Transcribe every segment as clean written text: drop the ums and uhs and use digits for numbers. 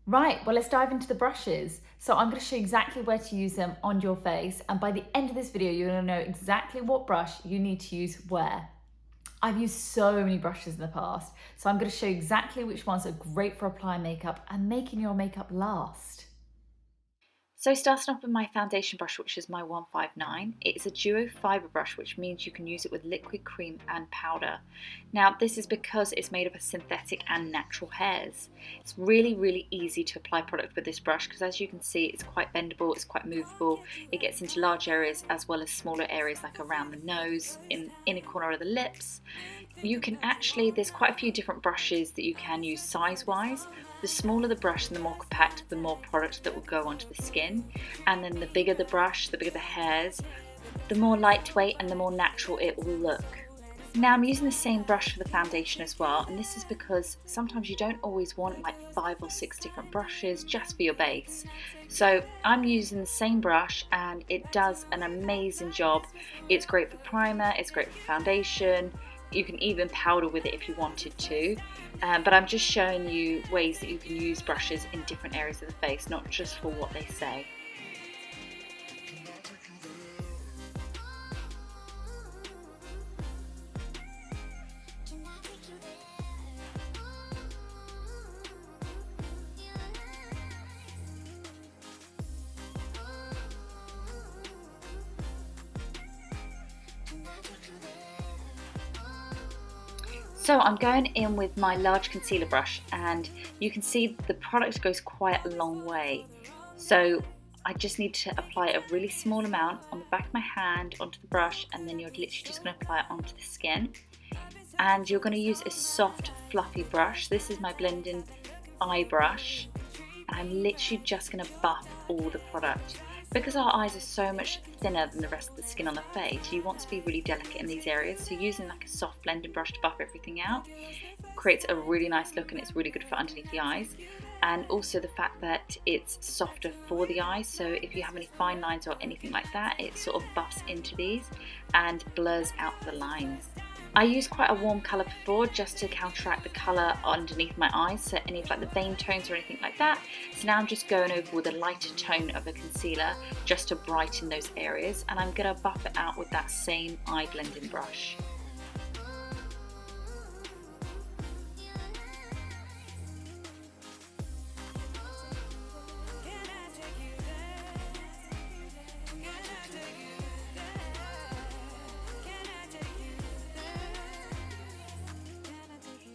Right, well, let's dive into the brushes. So I'm going to show you exactly where to use them on your face. And by the end of this video, you're going to know exactly what brush you need to use where. I've used so many brushes in the past, so I'm going to show you exactly which ones are great for applying makeup and making your makeup last. So starting off with my foundation brush, which is my 159, it's a duo fibre brush, which means you can use it with liquid, cream and powder. Now this is because it's made up of synthetic and natural hairs. It's really easy to apply product with this brush because, as you can see, it's quite bendable, it's quite movable, it gets into large areas as well as smaller areas like around the nose, in the inner corner of the lips. You can actually, there's quite a few different brushes that you can use size-wise. The smaller the brush and the more compact, the more product that will go onto the skin. And then the bigger the brush, the bigger the hairs, the more lightweight and the more natural it will look. Now I'm using the same brush for the foundation as well, and this is because sometimes you don't always want like 5 or 6 different brushes just for your base. So I'm using the same brush and it does an amazing job. It's great for primer, it's great for foundation. You can even powder with it if you wanted to, but I'm just showing you ways that you can use brushes in different areas of the face, not just for what they say. So I'm going in with my large concealer brush, and you can see the product goes quite a long way. So I just need to apply a really small amount on the back of my hand onto the brush, and then you're literally just going to apply it onto the skin. And you're going to use a soft fluffy brush. This is my blending eye brush, and I'm literally just going to buff all the product. Because our eyes are so much thinner than the rest of the skin on the face, you want to be really delicate in these areas, so using like a soft blending brush to buff everything out creates a really nice look, and it's really good for underneath the eyes. And also the fact that it's softer for the eyes, so if you have any fine lines or anything like that, it sort of buffs into these and blurs out the lines. I used quite a warm colour before just to counteract the colour underneath my eyes, so any of like the vein tones or anything like that. So now I'm just going over with a lighter tone of a concealer just to brighten those areas, and I'm going to buff it out with that same eye blending brush.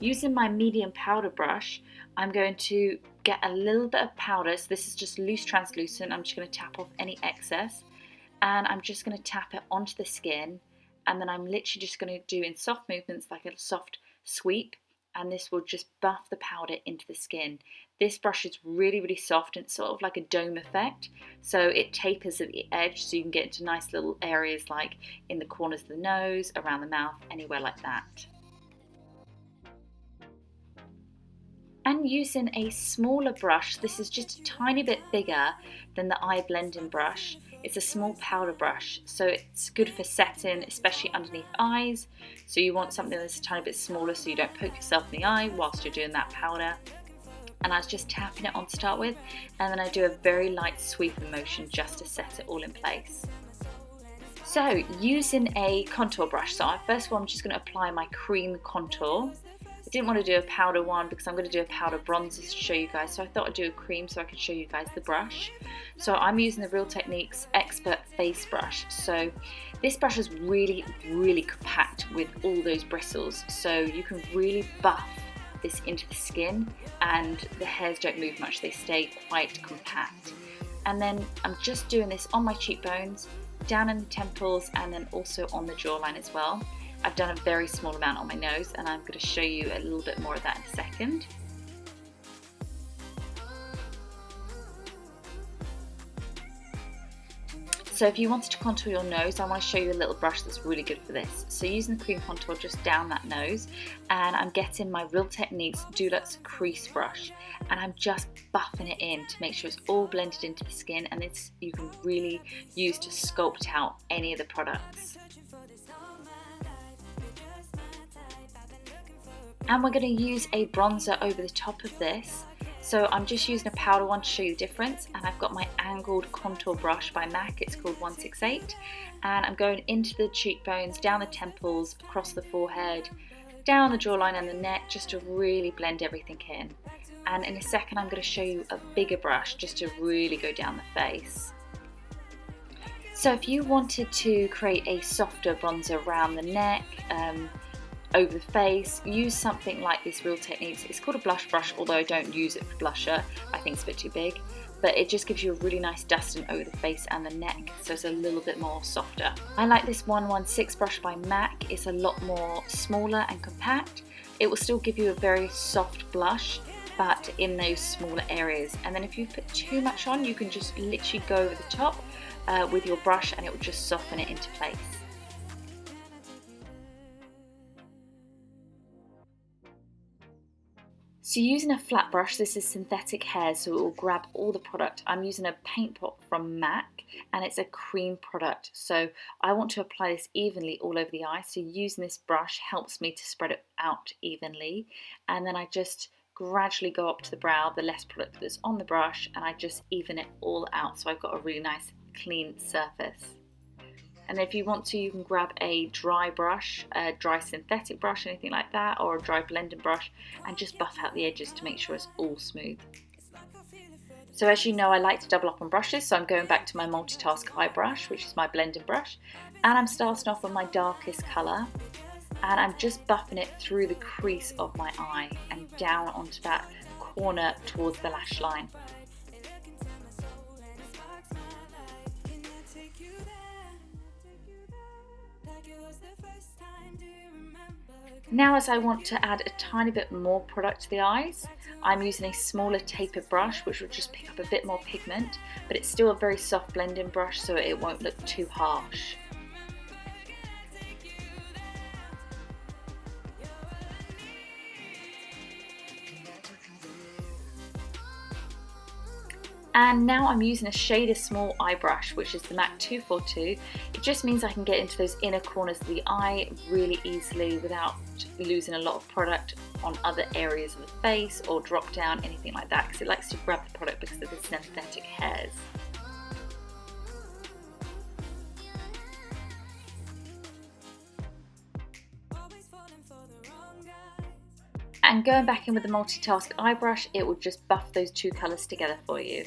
Using my medium powder brush, I'm going to get a little bit of powder. So this is just loose translucent. I'm just going to tap off any excess, and I'm just going to tap it onto the skin, and then I'm literally just going to do in soft movements like a soft sweep, and this will just buff the powder into the skin. This brush is really soft, and it's sort of like a dome effect, so it tapers at the edge, so you can get into nice little areas like in the corners of the nose, around the mouth, anywhere like that. And using a smaller brush, this is just a tiny bit bigger than the eye blending brush. It's a small powder brush, so it's good for setting, especially underneath eyes. So you want something that's a tiny bit smaller so you don't poke yourself in the eye whilst you're doing that powder. And I was just tapping it on to start with, and then I do a very light sweeping motion just to set it all in place. So using a contour brush, so first of all I'm just going to apply my cream contour. I didn't want to do a powder one because I'm going to do a powder bronzer to show you guys, so I thought I'd do a cream so I could show you guys the brush. So I'm using the Real Techniques Expert Face Brush. So this brush is really compact with all those bristles, so you can really buff this into the skin, and the hairs don't move much, they stay quite compact. And then I'm just doing this on my cheekbones, down in the temples, and then also on the jawline as well. I've done a very small amount on my nose, and I'm going to show you a little bit more of that in a second. So if you wanted to contour your nose, I want to show you a little brush that's really good for this. So using the cream contour just down that nose, and I'm getting my Real Techniques Dulux crease brush, and I'm just buffing it in to make sure it's all blended into the skin, and it's you can really use to sculpt out any of the products. And we're going to use a bronzer over the top of this. So I'm just using a powder one to show you the difference, and I've got my angled contour brush by MAC, it's called 168, and I'm going into the cheekbones, down the temples, across the forehead, down the jawline and the neck, just to really blend everything in. And in a second I'm going to show you a bigger brush just to really go down the face. So if you wanted to create a softer bronzer around the neck, over the face, use something like this Real Techniques. It's called a blush brush, although I don't use it for blusher. I think it's a bit too big, but it just gives you a really nice dusting over the face and the neck, so it's a little bit more softer. I like this 116 brush by MAC. It's a lot more smaller and compact. It will still give you a very soft blush, but in those smaller areas. And then if you put too much on, you can just literally go over the top with your brush and it will just soften it into place. So using a flat brush, this is synthetic hair, so it will grab all the product. I'm using a paint pot from MAC and it's a cream product. So I want to apply this evenly all over the eye. So using this brush helps me to spread it out evenly. And then I just gradually go up to the brow, the less product that's on the brush, and I just even it all out. So I've got a really nice clean surface. And if you want to, you can grab a dry brush, a dry synthetic brush, anything like that, or a dry blending brush, and just buff out the edges to make sure it's all smooth. So as you know, I like to double up on brushes, so I'm going back to my multitask eye brush, which is my blending brush, and I'm starting off with my darkest colour, and I'm just buffing it through the crease of my eye and down onto that corner towards the lash line. Now as I want to add a tiny bit more product to the eyes, I'm using a smaller tapered brush which will just pick up a bit more pigment, but it's still a very soft blending brush so it won't look too harsh. And now I'm using a shade of small eye brush, which is the MAC 242. It just means I can get into those inner corners of the eye really easily without losing a lot of product on other areas of the face or drop down, anything like that, because it likes to grab the product because of the synthetic hairs. And going back in with the multitask eye brush, it will just buff those two colours together for you.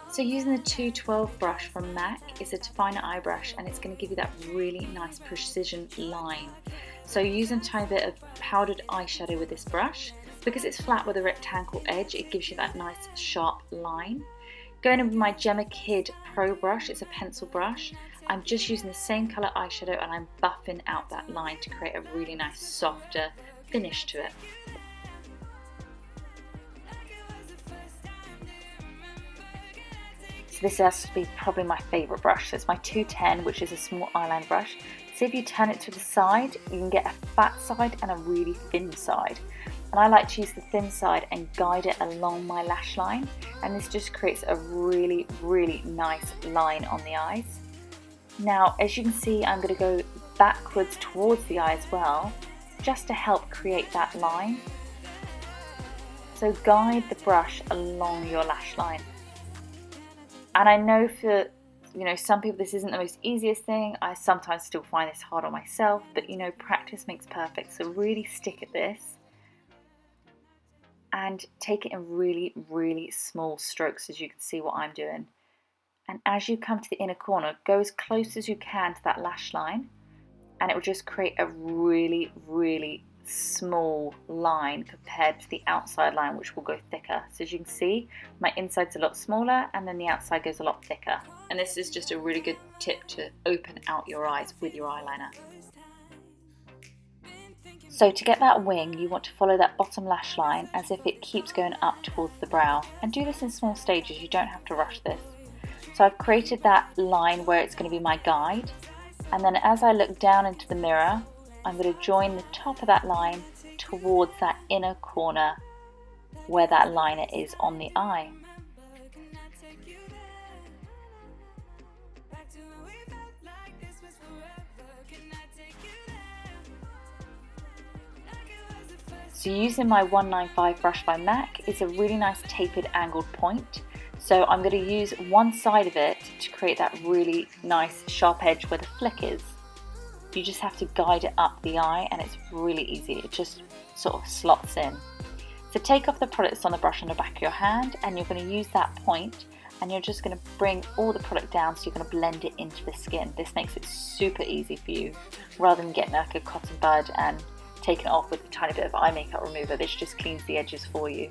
So using the 212 brush from MAC, it's a definer eye brush and it's going to give you that really nice precision line. So using a tiny bit of powdered eyeshadow with this brush, because it's flat with a rectangle edge, it gives you that nice sharp line. Going in with my Gemma Kid Pro brush, it's a pencil brush. I'm just using the same colour eyeshadow and I'm buffing out that line to create a really nice softer finish to it. So this has to be probably my favourite brush. So it's my 210, which is a small eyeliner brush. So if you turn it to the side, you can get a fat side and a really thin side. And I like to use the thin side and guide it along my lash line. And this just creates a really, really nice line on the eyes. Now, as you can see, I'm going to go backwards towards the eye as well, just to help create that line. So guide the brush along your lash line. And I know for, some people this isn't the most easiest thing. I sometimes still find this hard on myself, but practice makes perfect. So really stick at this and take it in really, really small strokes, as you can see what I'm doing. And as you come to the inner corner, go as close as you can to that lash line, and it will just create a really, really small line compared to the outside line, which will go thicker. So as you can see, my inside's a lot smaller and then the outside goes a lot thicker. And this is just a really good tip to open out your eyes with your eyeliner. So to get that wing, you want to follow that bottom lash line as if it keeps going up towards the brow. And do this in small stages, you don't have to rush this. So I've created that line where it's going to be my guide. And then as I look down into the mirror, I'm going to join the top of that line towards that inner corner where that liner is on the eye. So So using my 195 brush by MAC, it's a really nice tapered angled point. So I'm going to use one side of it to create that really nice sharp edge where the flick is. You just have to guide it up the eye and it's really easy. It just sort of slots in. So take off the product that's on the brush on the back of your hand and you're going to use that point and you're just going to bring all the product down, so you're going to blend it into the skin. This makes it super easy for you, rather than getting like a cotton bud and taking it off with a tiny bit of eye makeup remover. This just cleans the edges for you.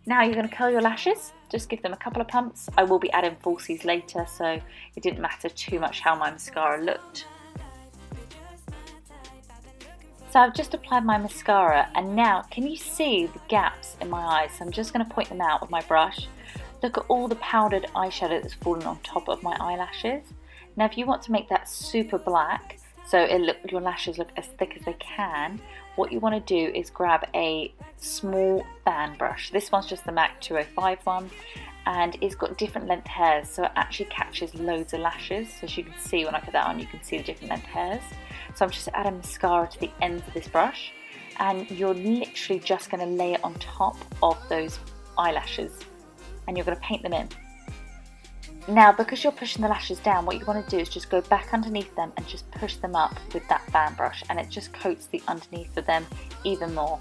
Now you're going to curl your lashes, just give them a couple of pumps. I will be adding falsies later, so it didn't matter too much how my mascara looked. So I've just applied my mascara and now can you see the gaps in my eyes? So I'm just going to point them out with my brush. Look at all the powdered eyeshadow that's fallen on top of my eyelashes. Now if you want to make that super black, so your lashes look as thick as they can, what you want to do is grab a small fan brush. This one's just the MAC 205 one and it's got different length hairs, so it actually catches loads of lashes. So as you can see, when I put that on, you can see the different length hairs. So I'm just adding mascara to the ends of this brush and you're literally just going to lay it on top of those eyelashes and you're going to paint them in. Now because you're pushing the lashes down, what you want to do is just go back underneath them and just push them up with that fan brush and it just coats the underneath of them even more.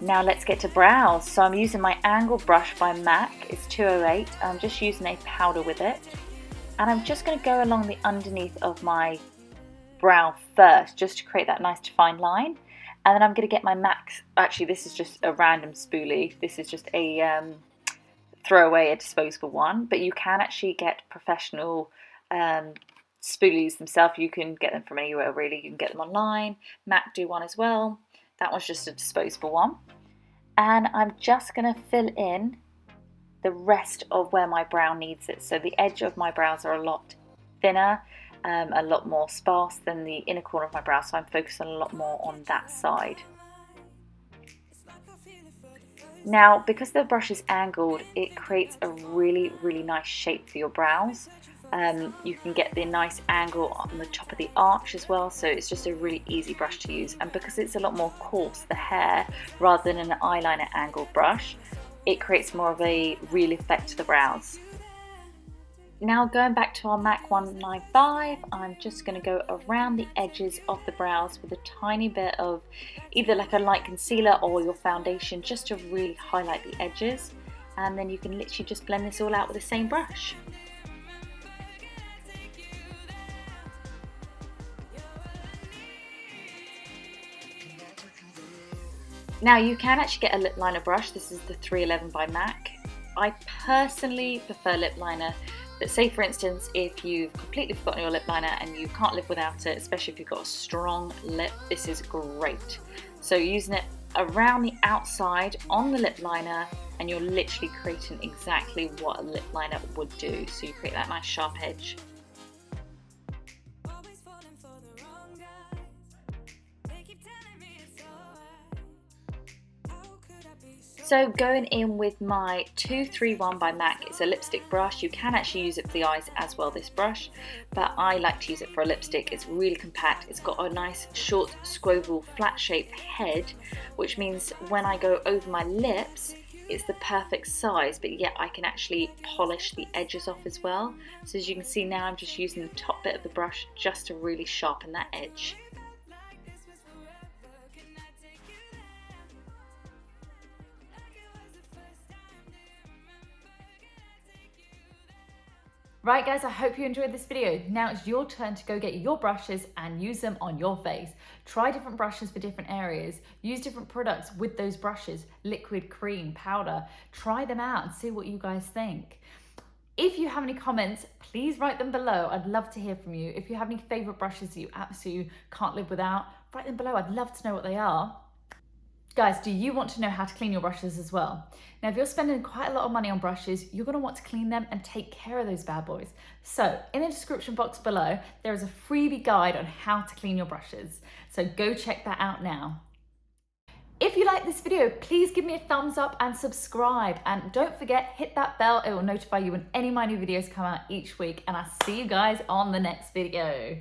Now let's get to brows. So I'm using my angled brush by MAC, it's 208, I'm just using a powder with it and I'm just going to go along the underneath of my brow first just to create that nice defined line, and then I'm going to get my MAC, actually this is just a random spoolie, this is just a throwaway, a disposable one, but you can actually get professional spoolies themselves. You can get them from anywhere really, you can get them online. MAC do one as well. That one's just a disposable one, and I'm just going to fill in the rest of where my brow needs it. So the edge of my brows are a lot thinner, a lot more sparse than the inner corner of my brow, so I'm focusing a lot more on that side. Now because the brush is angled, it creates a really nice shape for your brows. You can get the nice angle on the top of the arch as well, so it's just a really easy brush to use, and because it's a lot more coarse, the hair, rather than an eyeliner angled brush, it creates more of a real effect to the brows. Now going back to our MAC 195, I'm just going to go around the edges of the brows with a tiny bit of either like a light concealer or your foundation, just to really highlight the edges, and then you can literally just blend this all out with the same brush. Now you can actually get a lip liner brush. This is the 311 by MAC. I personally prefer lip liner, but say for instance if you've completely forgotten your lip liner and you can't live without it, especially if you've got a strong lip, this is great. So using it around the outside on the lip liner and you're literally creating exactly what a lip liner would do. So you create that nice sharp edge. So going in with my 231 by MAC, it's a lipstick brush. You can actually use it for the eyes as well, this brush, but I like to use it for a lipstick. It's really compact. It's got a nice short squoval flat shaped head, which means when I go over my lips, it's the perfect size, but yet I can actually polish the edges off as well. So as you can see now, I'm just using the top bit of the brush just to really sharpen that edge. Right guys, I hope you enjoyed this video. Now it's your turn to go get your brushes and use them on your face. Try different brushes for different areas. Use different products with those brushes, liquid, cream, powder. Try them out and see what you guys think. If you have any comments, please write them below. I'd love to hear from you. If you have any favorite brushes that you absolutely can't live without, write them below. I'd love to know what they are. Guys, do you want to know how to clean your brushes as well? Now, if you're spending quite a lot of money on brushes, you're going to want to clean them and take care of those bad boys. So in the description box below, there is a freebie guide on how to clean your brushes. So go check that out now. If you like this video, please give me a thumbs up and subscribe. And don't forget, hit that bell. It will notify you when any of my new videos come out each week. And I'll see you guys on the next video.